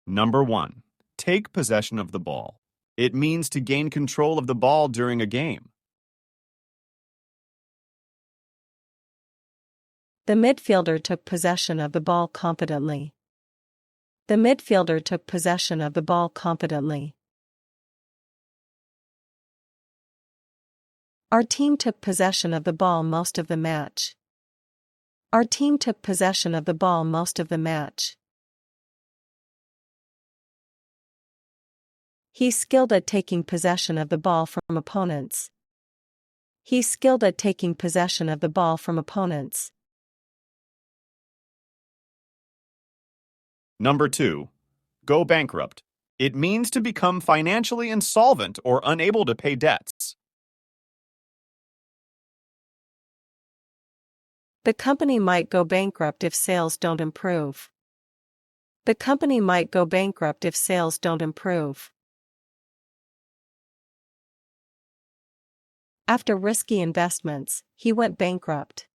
Number 1. Take possession of the ball. It means to gain control of the ball during a game. The midfielder took possession of the ball confidently. The midfielder took possession of the ball confidently. Our team took possession of the ball most of the match. Our team took possession of the ball most of the match. He's skilled at taking possession of the ball from opponents. He's skilled at taking possession of the ball from opponents. Number 2. Go bankrupt. It means to become financially insolvent or unable to pay debts. The company might go bankrupt if sales don't improve. The company might go bankrupt if sales don't improve. After risky investments, he went bankrupt.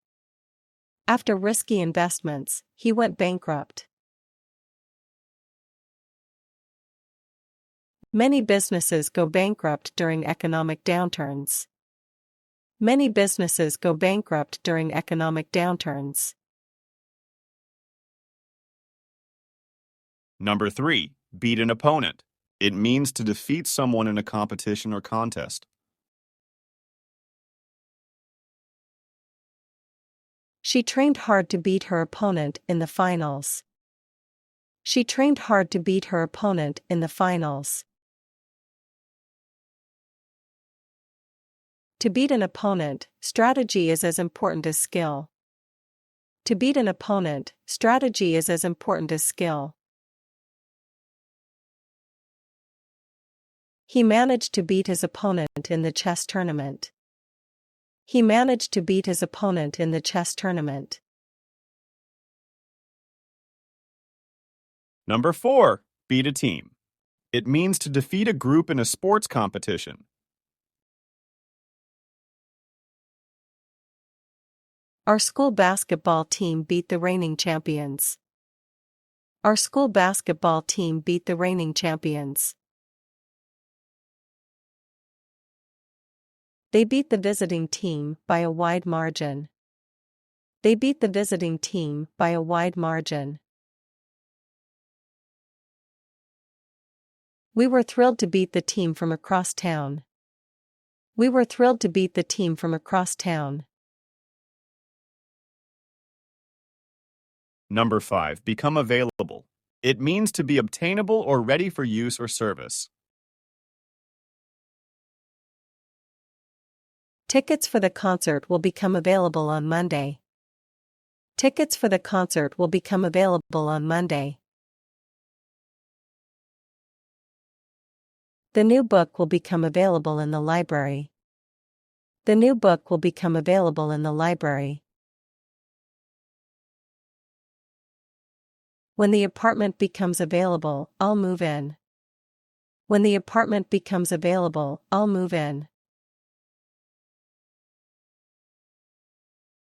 After risky investments, he went bankrupt. Many businesses go bankrupt during economic downturns. Many businesses go bankrupt during economic downturns. Number 3. Beat an opponent. It means to defeat someone in a competition or contest. She trained hard to beat her opponent in the finals. She trained hard to beat her opponent in the finals. To beat an opponent, strategy is as important as skill. To beat an opponent, strategy is as important as skill. He managed to beat his opponent in the chess tournament. He managed to beat his opponent in the chess tournament. Number 4. Beat a team. It means to defeat a group in a sports competition. Our school basketball team beat the reigning champions. Our school basketball team beat the reigning champions. They beat the visiting team by a wide margin. They beat the visiting team by a wide margin. We were thrilled to beat the team from across town. We were thrilled to beat the team from across town. Number 5. Become available. It means to be obtainable or ready for use or service. Tickets for the concert will become available on Monday. Tickets for the concert will become available on Monday. The new book will become available in the library. The new book will become available in the library. When the apartment becomes available, I'll move in. When the apartment becomes available, I'll move in.